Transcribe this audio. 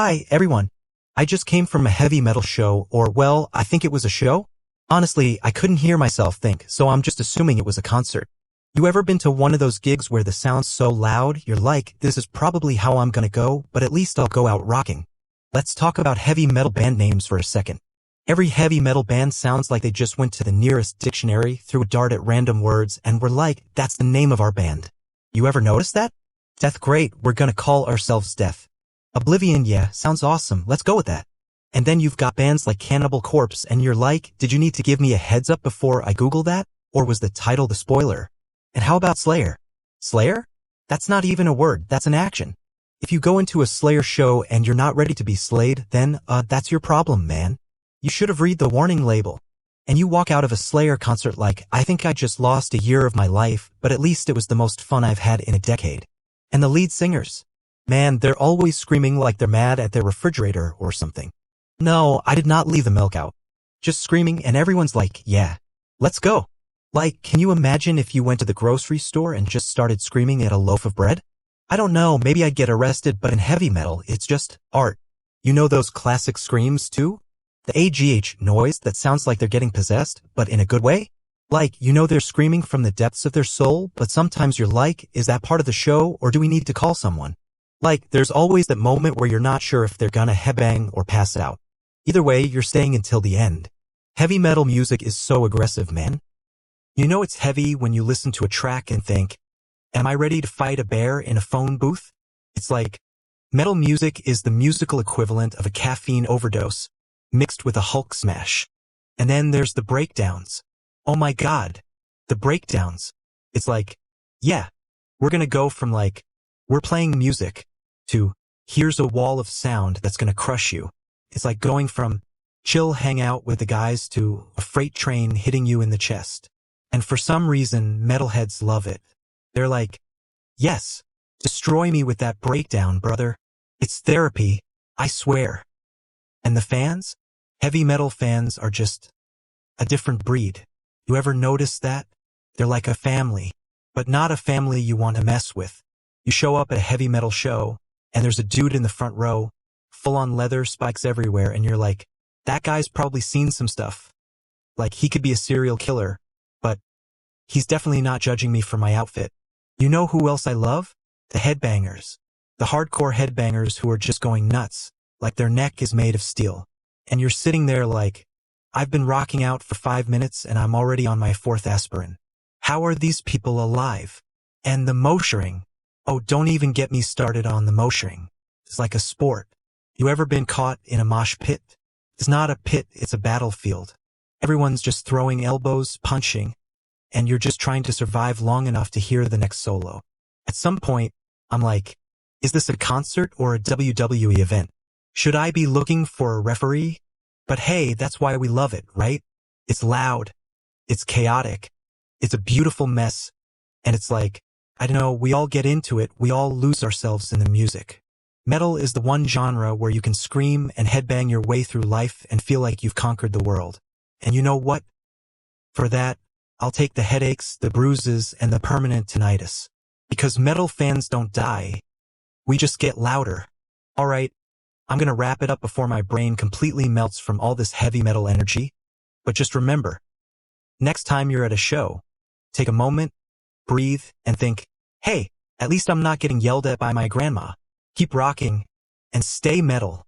Hi, everyone. I just came from a heavy metal show, or well, I think it was a show? Honestly, I couldn't hear myself think, so I'm just assuming it was a concert. You ever been to one of those gigs where the sound's so loud, you're like, this is probably how I'm gonna go, but at least I'll go out rocking. Let's talk about heavy metal band names for a second. Every heavy metal band sounds like they just went to the nearest dictionary, threw a dart at random words, and were like, that's the name of our band. You ever notice that? Death, great, we're gonna call ourselves Death. Oblivion, yeah, sounds awesome, let's go with that. And then you've got bands like Cannibal Corpse and you're like, did you need to give me a heads up before I Google that? Or was the title the spoiler? And how about Slayer? Slayer? That's not even a word, that's an action. If you go into a Slayer show and you're not ready to be slayed, then, that's your problem, man. You should have read the warning label. And you walk out of a Slayer concert like, I think I just lost a year of my life, but at least it was the most fun I've had in a decade. And the lead singers? Man, they're always screaming like they're mad at their refrigerator or something. No, I did not leave the milk out. Just screaming and everyone's like, yeah, let's go. Like, can you imagine if you went to the grocery store and just started screaming at a loaf of bread? I don't know, maybe I'd get arrested, but in heavy metal, it's just art. You know those classic screams too? The AGH noise that sounds like they're getting possessed, but in a good way? Like, you know they're screaming from the depths of their soul, but sometimes you're like, is that part of the show or do we need to call someone? Like, there's always that moment where you're not sure if they're gonna headbang or pass out. Either way, you're staying until the end. Heavy metal music is so aggressive, man. You know it's heavy when you listen to a track and think, am I ready to fight a bear in a phone booth? It's like, metal music is the musical equivalent of a caffeine overdose, mixed with a Hulk smash. And then there's the breakdowns. Oh my god, the breakdowns. It's like, yeah, we're gonna go from like, we're playing music, to, here's a wall of sound that's gonna crush you. It's like going from, chill hang out with the guys to, a freight train hitting you in the chest. And for some reason, metalheads love it. They're like, yes, destroy me with that breakdown, brother. It's therapy, I swear. And the fans? Heavy metal fans are just a different breed. You ever notice that? They're like a family, but not a family you want to mess with. You show up at a heavy metal show, and there's a dude in the front row, full-on leather, spikes everywhere, and you're like, that guy's probably seen some stuff. Like, he could be a serial killer, but he's definitely not judging me for my outfit. You know who else I love? The headbangers. The hardcore headbangers who are just going nuts, like their neck is made of steel. And you're sitting there like, I've been rocking out for 5 minutes and I'm already on my 4th aspirin. How are these people alive? And the moshing. Oh, don't even get me started on the moshing. It's like a sport. You ever been caught in a mosh pit? It's not a pit, it's a battlefield. Everyone's just throwing elbows, punching, and you're just trying to survive long enough to hear the next solo. At some point, I'm like, is this a concert or a WWE event? Should I be looking for a referee? But hey, that's why we love it, right? It's loud. It's chaotic. It's a beautiful mess. And it's like, I don't know, we all get into it, we all lose ourselves in the music. Metal is the one genre where you can scream and headbang your way through life and feel like you've conquered the world. And you know what? For that, I'll take the headaches, the bruises, and the permanent tinnitus. Because metal fans don't die. We just get louder. Alright, I'm gonna wrap it up before my brain completely melts from all this heavy metal energy. But just remember, next time you're at a show, take a moment, breathe, and think, hey, at least I'm not getting yelled at by my grandma. Keep rocking, and stay metal.